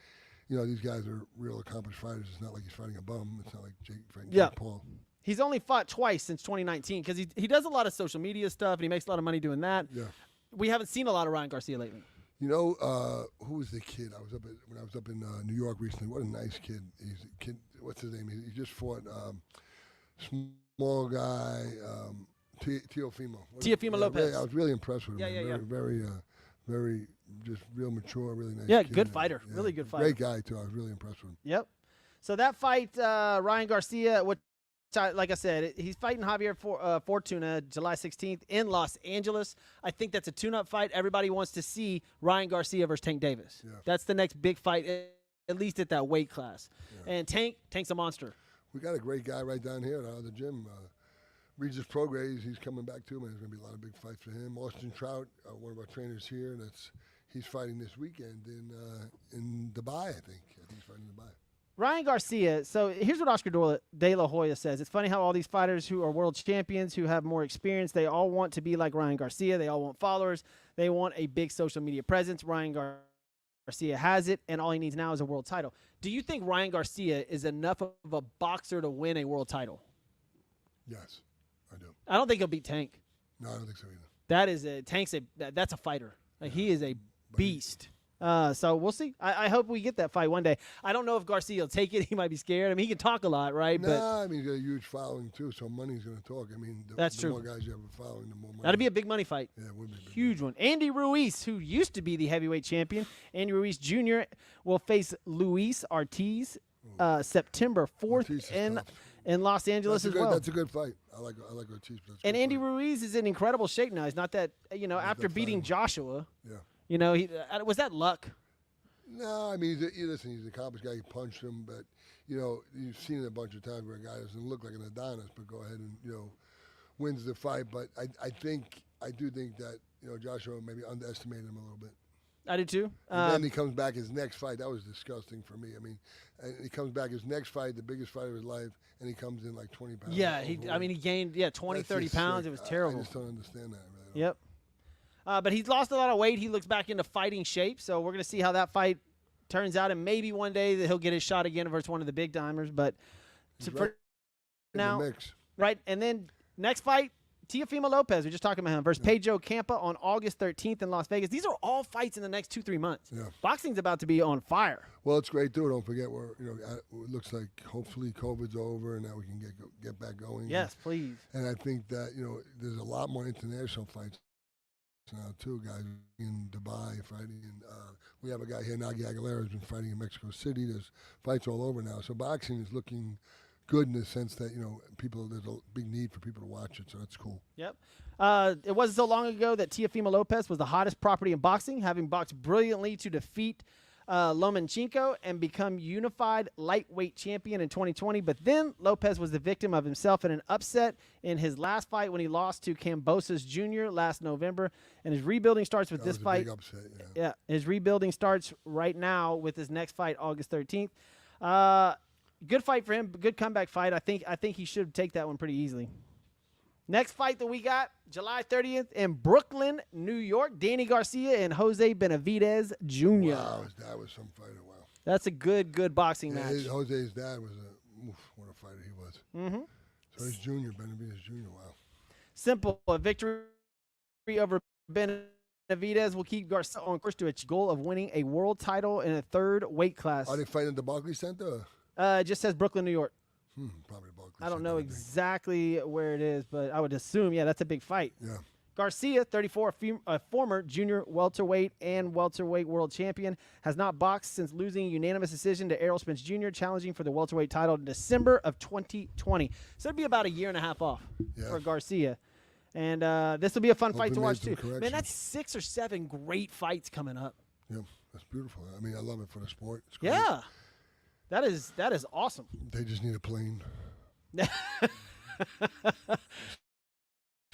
Speaker 2: you know, these guys are real accomplished fighters. It's not like he's fighting a bum. It's not like Jake fighting Jake Paul.
Speaker 1: He's only fought twice since 2019 because he does a lot of social media stuff and he makes a lot of money doing that. Yeah. We haven't seen a lot of Ryan Garcia lately.
Speaker 2: You know, who was the kid? When I was up in New York recently. What a nice kid. He's a kid. What's his name? He just fought small guy, Teofimo.
Speaker 1: Teofimo Lopez.
Speaker 2: I was really impressed with him.
Speaker 1: Yeah.
Speaker 2: Very, just real mature, really nice.
Speaker 1: Yeah,
Speaker 2: kid.
Speaker 1: good fighter. Yeah. Really good fighter.
Speaker 2: Great guy too. I was really impressed with him.
Speaker 1: Yep. So that fight, Ryan Garcia, like I said, he's fighting Javier Fortuna July 16th in Los Angeles. I think that's a tune-up fight. Everybody wants to see Ryan Garcia versus Tank Davis. Yeah. That's the next big fight, at least at that weight class. Yeah. And Tank's a monster.
Speaker 2: We got a great guy right down here at the gym. Regis Prograis, he's coming back too, man. There's going to be a lot of big fights for him. Austin Trout, one of our trainers here, he's fighting this weekend in Dubai, I think. He's fighting in Dubai.
Speaker 1: Ryan Garcia. So here's what Oscar De La Hoya says. It's funny how all these fighters who are world champions, who have more experience, they all want to be like Ryan Garcia. They all want followers. They want a big social media presence. Ryan Garcia has it, and all he needs now is a world title. Do you think Ryan Garcia is enough of a boxer to win a world title?
Speaker 2: Yes, I do.
Speaker 1: I don't think he'll beat Tank.
Speaker 2: No, I don't think so either.
Speaker 1: That's a fighter. Like, he is a beast. So we'll see. I hope we get that fight one day. I don't know if Garcia will take it. He might be scared. I mean, he can talk a lot, right?
Speaker 2: I mean, he's got a huge following, too, so money's going to talk. I mean,
Speaker 1: that's
Speaker 2: the
Speaker 1: true.
Speaker 2: more guys you have a following, the more money.
Speaker 1: That'd be a big money fight.
Speaker 2: Yeah, it would be a big
Speaker 1: huge one. Andy Ruiz, who used to be the heavyweight champion. Andy Ruiz Jr. will face Luis Ortiz September 4th in Los Angeles as well.
Speaker 2: That's a good fight. I like Ortiz.
Speaker 1: And Andy Ruiz is in incredible shape now. He's not that, after beating Joshua.
Speaker 2: Yeah.
Speaker 1: Was that luck?
Speaker 2: No, I mean, he's an accomplished guy. He punched him, but, you've seen it a bunch of times where a guy doesn't look like an Adonis, but go ahead and, wins the fight. But I do think that, Joshua maybe underestimated him a little bit.
Speaker 1: I do too.
Speaker 2: And then he comes back his next fight. That was disgusting for me. I mean, he comes back his next fight, the biggest fight of his life, and he comes in like 20 pounds.
Speaker 1: Yeah, he gained 20, 30 pounds. It was terrible.
Speaker 2: I just don't understand that. Really.
Speaker 1: Yep. But he's lost a lot of weight. He looks back into fighting shape. So we're going to see how that fight turns out. And maybe one day that he'll get his shot again versus one of the big timers. But for now, right. And then next fight, Teofimo Lopez. We're just talking about him versus Pedro Campa on August 13th in Las Vegas. These are all fights in the next 2-3 months.
Speaker 2: Yeah.
Speaker 1: Boxing's about to be on fire.
Speaker 2: Well, it's great too. Don't forget, it looks like hopefully COVID's over and now we can get back going.
Speaker 1: Yes, please.
Speaker 2: And I think that there's a lot more international fights now too, guys in Dubai fighting. And we have a guy here, Nagy Aguilera, who's been fighting in Mexico City. There's fights all over now. So boxing is looking good in the sense that there's a big need for people to watch it, so that's cool.
Speaker 1: Yep. It wasn't so long ago that Teofimo Lopez was the hottest property in boxing, having boxed brilliantly to defeat Lomachenko and become unified lightweight champion in 2020. But then Lopez was the victim of himself in an upset in his last fight when he lost to Kambosos Jr. last November. And his rebuilding starts with this fight.
Speaker 2: Big upset,
Speaker 1: yeah, his rebuilding starts right now with his next fight, August 13th. Good fight for him. Good comeback fight. I think he should take that one pretty easily. Next fight that we got, July 30th in Brooklyn, New York. Danny Garcia and Jose Benavidez Jr.
Speaker 2: Wow, his dad was some fighter. Wow.
Speaker 1: That's a good boxing match.
Speaker 2: Jose's dad was what a fighter he was.
Speaker 1: Mm-hmm.
Speaker 2: So he's Benavidez Jr. Wow.
Speaker 1: Simple. A victory over Benavidez will keep Garcia on course to its goal of winning a world title in a third weight class.
Speaker 2: Are they fighting at the Barclays Center?
Speaker 1: It just says Brooklyn, New York.
Speaker 2: Probably Barclays.
Speaker 1: I don't know exactly where it is, but I would assume, that's a big fight.
Speaker 2: Yeah.
Speaker 1: Garcia, 34, a former junior welterweight and welterweight world champion, has not boxed since losing a unanimous decision to Errol Spence Jr., challenging for the welterweight title in December of 2020. So it'd be about a year and a half off for Garcia. And this will be a fun fight to watch, too. Man, that's 6 or 7 great fights coming up.
Speaker 2: Yeah, that's beautiful. I mean, I love it for the sport. It's great.
Speaker 1: Yeah. That is awesome.
Speaker 2: They just need a plane.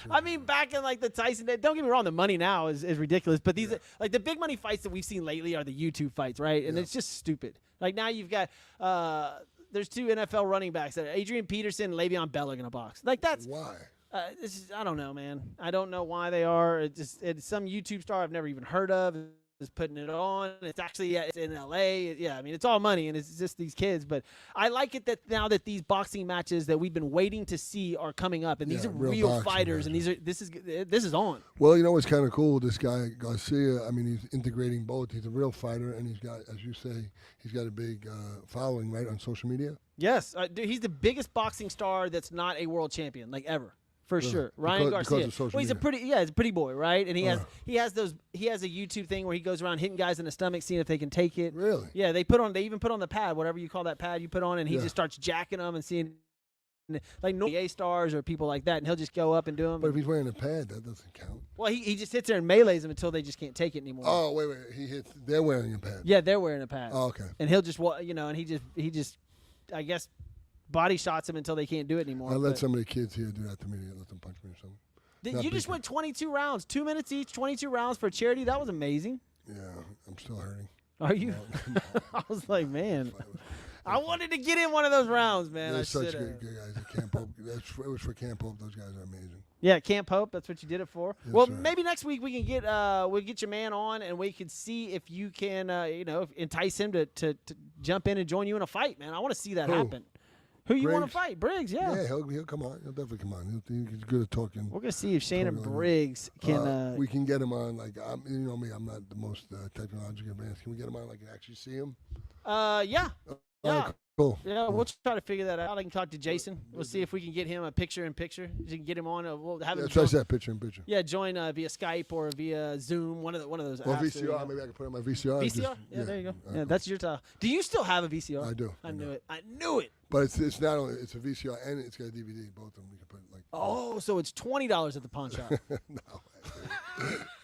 Speaker 1: I mean, back in like the Tyson day, don't get me wrong, the money now is ridiculous. But these like the big money fights that we've seen lately are the YouTube fights, right? And it's just stupid. Like now you've got there's 2 NFL running backs that are Adrian Peterson and Le'Veon Bell are gonna box. Like that's
Speaker 2: why.
Speaker 1: I don't know, man. I don't know why they are. It's some YouTube star I've never even heard of is putting it on. It's actually it's in LA. Yeah, I mean it's all money and it's just these kids. But I like it that now that these boxing matches that we've been waiting to see are coming up, and these are real fighters, and this is on.
Speaker 2: Well, you know what's kind of cool? This guy Garcia. I mean, he's integrating both. He's a real fighter, and he's got, as you say, he's got a big following, right, on social media.
Speaker 1: Yes, dude, he's the biggest boxing star that's not a world champion, like ever. For sure, Ryan Garcia.
Speaker 2: Well,
Speaker 1: he's a pretty boy, right? And he has a YouTube thing where he goes around hitting guys in the stomach, seeing if they can take it.
Speaker 2: Really?
Speaker 1: Yeah, they even put on the pad, whatever you call that pad you put on, and he just starts jacking them and seeing like NBA stars or people like that, and he'll just go up and do them.
Speaker 2: But if he's wearing a pad, that doesn't count.
Speaker 1: Well, he just sits there and melees them until they just can't take it anymore.
Speaker 2: Oh wait, they're wearing a pad.
Speaker 1: Yeah, they're wearing a pad.
Speaker 2: Oh, okay.
Speaker 1: And he'll just and he just I guess body shots him until they can't do it anymore.
Speaker 2: I let some of the kids here do that to me. They let them punch me or something.
Speaker 1: You just went 22 rounds, 2 minutes each, 22 rounds for charity. That was amazing.
Speaker 2: Yeah, I'm still hurting.
Speaker 1: Are you? I was like, man, I wanted to get in one of those rounds, man.
Speaker 2: They're such good guys at Camp Hope. It was for Camp Hope. Those guys are amazing.
Speaker 1: Yeah, Camp Hope. That's what you did it for.
Speaker 2: Yes,
Speaker 1: well,
Speaker 2: sir.
Speaker 1: maybe next week we can get your man on, and we can see if you can entice him to jump in and join you in a fight, man. I want to see that happen. Who you want to fight? Briggs, yeah.
Speaker 2: Yeah, he'll come on. He'll definitely come on. He's good at talking.
Speaker 1: We're gonna see if Shannon Briggs can.
Speaker 2: We can get him on. Like, you know me, I'm not the most technologically advanced. Can we get him on? Like, actually see him?
Speaker 1: Yeah. Yeah.
Speaker 2: Cool.
Speaker 1: Yeah, we'll try to figure that out. I can talk to Jason. We'll see if we can get him a picture-in-picture. You can get him on. We'll have him.
Speaker 2: That's what I said, picture-in-picture.
Speaker 1: Yeah, join via Skype or via Zoom. One of those apps.
Speaker 2: Or VCR. Maybe I can put it on my VCR.
Speaker 1: VCR? Yeah, there you go. Yeah, that's your style. Do you still have a VCR?
Speaker 2: I do.
Speaker 1: I knew it. I knew it.
Speaker 2: But it's not only it's a VCR and it's got a DVD. Both of them. You can put like.
Speaker 1: Oh, so it's $20 at the pawn shop.
Speaker 2: No,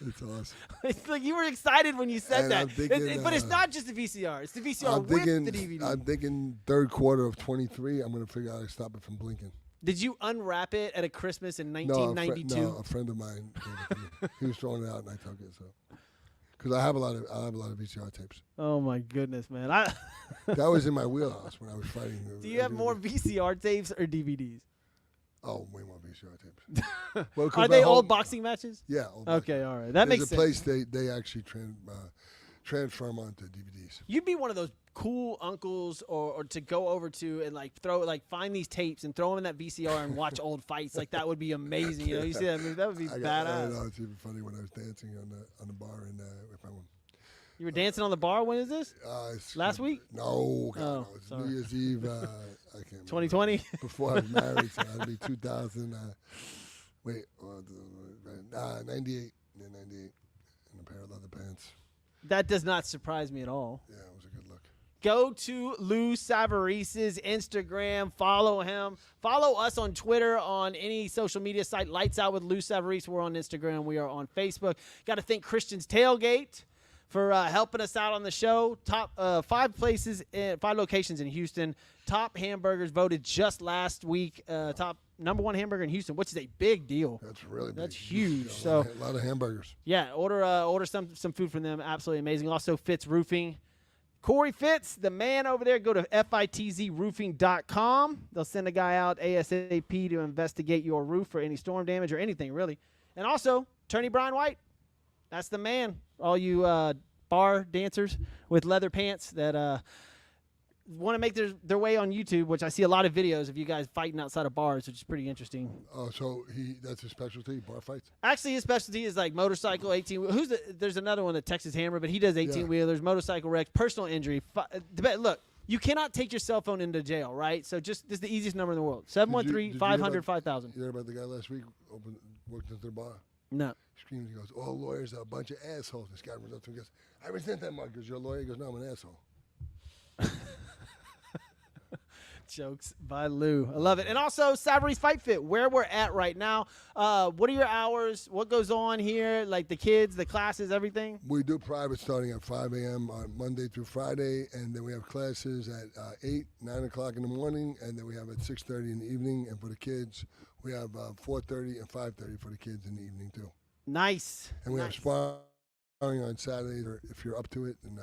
Speaker 2: it's awesome.
Speaker 1: It's like you were excited when you said
Speaker 2: And
Speaker 1: that.
Speaker 2: I'm thinking,
Speaker 1: but it's not just the VCR. It's the VCR with the DVD.
Speaker 2: I'm thinking third quarter of 23. I'm going to figure out how to stop it from blinking.
Speaker 1: Did you unwrap it at a Christmas in
Speaker 2: No,
Speaker 1: 1992?
Speaker 2: a friend of mine gave it to me. He was throwing it out, and I took it. So, because I have a lot of VCR tapes.
Speaker 1: Oh my goodness, man!
Speaker 2: That was in my wheelhouse when I was fighting.
Speaker 1: Do you have more VCR tapes or DVDs?
Speaker 2: Oh, way more VCR tapes. Well,
Speaker 1: are they old boxing matches?
Speaker 2: Yeah.
Speaker 1: Okay, all right. That makes sense.
Speaker 2: There's a place they actually transfer them onto DVDs.
Speaker 1: You'd be one of those cool uncles or to go over to and find these tapes and throw them in that VCR and watch old fights. Like that would be amazing. You see that movie? That would be badass.
Speaker 2: I know, it's even funny when I was dancing on the bar in if I won.
Speaker 1: You were dancing on the bar. When is this? Last week?
Speaker 2: No, God, no. It's
Speaker 1: sorry.
Speaker 2: New Year's Eve. I can't.
Speaker 1: 2020.
Speaker 2: Before I was married, so that'd be 2000. 98. Yeah, 98 in a pair of leather pants.
Speaker 1: That does not surprise me at all.
Speaker 2: Yeah, it was a good look.
Speaker 1: Go to Lou Savarese's Instagram. Follow him. Follow us on Twitter, on any social media site. Lights Out with Lou Savarese. We're on Instagram. We are on Facebook. Got to thank Christian's Tailgate for helping us out on the show. Top 5 locations in Houston. Top hamburgers voted just last week. Top number 1 hamburger in Houston, which is a big deal.
Speaker 2: That's really big.
Speaker 1: That's huge.
Speaker 2: So a lot of hamburgers.
Speaker 1: Yeah, order some food from them. Absolutely amazing. Also, Fitz Roofing. Corey Fitz, the man over there. Go to fitzroofing.com. They'll send a guy out ASAP to investigate your roof for any storm damage or anything, really. And also, Attorney Brian White. That's the man. All you bar dancers with leather pants that want to make their way on YouTube, which I see a lot of videos of you guys fighting outside of bars, which is pretty interesting.
Speaker 2: Oh, so that's his specialty, bar fights?
Speaker 1: Actually, his specialty is like motorcycle, 18. There's another one, the Texas Hammer, but he does 18-wheelers, motorcycle wrecks, personal injury. Look, you cannot take your cell phone into jail, right? So this is the easiest number in the world. 713-500-5000.
Speaker 2: You heard about the guy last week worked at the bar?
Speaker 1: No.
Speaker 2: He screams, he goes, all lawyers are a bunch of assholes. This guy runs up to him and goes, I resent that, Mark. He goes, you're a lawyer? He goes, no, I'm an asshole.
Speaker 1: Jokes by Lou. I love it. And also, Savarese Fight Fit, where we're at right now. What are your hours? What goes on here? Like the kids, the classes, everything?
Speaker 2: We do private starting at 5 a.m. on Monday through Friday, and then we have classes at 8, 9 o'clock in the morning, and then we have at 6:30 in the evening. And for the kids, we have 4:30 and 5:30 for the kids in the evening, too.
Speaker 1: Nice.
Speaker 2: And we have sparring on Saturdays, or if you're up to it, and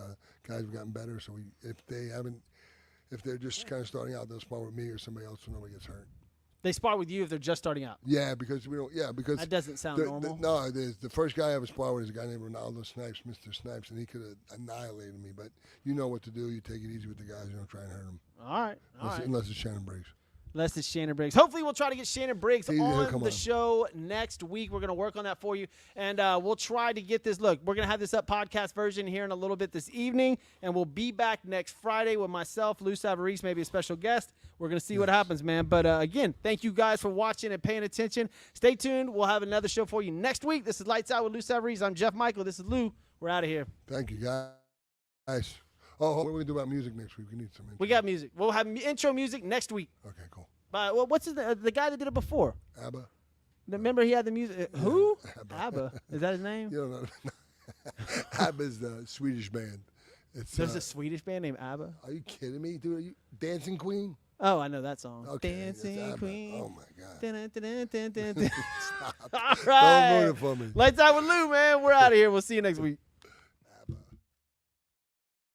Speaker 2: guys have gotten better. So if they're just kind of starting out, they'll spar with me or somebody else so nobody gets hurt.
Speaker 1: They spar with you if they're just starting out?
Speaker 2: Yeah, because we don't. Yeah, because
Speaker 1: that doesn't sound normal.
Speaker 2: No, the first guy I ever sparred with is a guy named Ronaldo Snipes, Mr. Snipes, and he could have annihilated me. But you know what to do. You take it easy with the guys. You don't try and hurt them.
Speaker 1: All right.
Speaker 2: Unless it's Shannon Briggs.
Speaker 1: Unless it's Shannon Briggs. Hopefully, we'll try to get Shannon Briggs on the show next week. We're going to work on that for you, and we'll try to get this. Look, we're going to have this up podcast version here in a little bit this evening, and we'll be back next Friday with myself, Lou Savarese, maybe a special guest. We're going to see what happens, man. But, again, thank you guys for watching and paying attention. Stay tuned. We'll have another show for you next week. This is Lights Out with Lou Savarese. I'm Jeff Michael. This is Lou. We're out of here.
Speaker 2: Thank you, guys. Oh, what are we going to do about music next week? We need some intro.
Speaker 1: We got music. We'll have intro music next week.
Speaker 2: Okay, cool.
Speaker 1: What's the guy that did it before?
Speaker 2: ABBA.
Speaker 1: Remember he had the music. Who? ABBA. Is that his name?
Speaker 2: You don't know. ABBA's the Swedish band.
Speaker 1: There's a Swedish band named ABBA?
Speaker 2: Are you kidding me, dude? Are you Dancing Queen?
Speaker 1: Oh, I know that song.
Speaker 2: Okay.
Speaker 1: Dancing Queen.
Speaker 2: Oh my God.
Speaker 1: Dun, dun, dun, dun, dun, dun.
Speaker 2: Stop.
Speaker 1: All
Speaker 2: Don't
Speaker 1: right.
Speaker 2: ruin it for me.
Speaker 1: Lights out with Lou, man. We're out of here. We'll see you next week.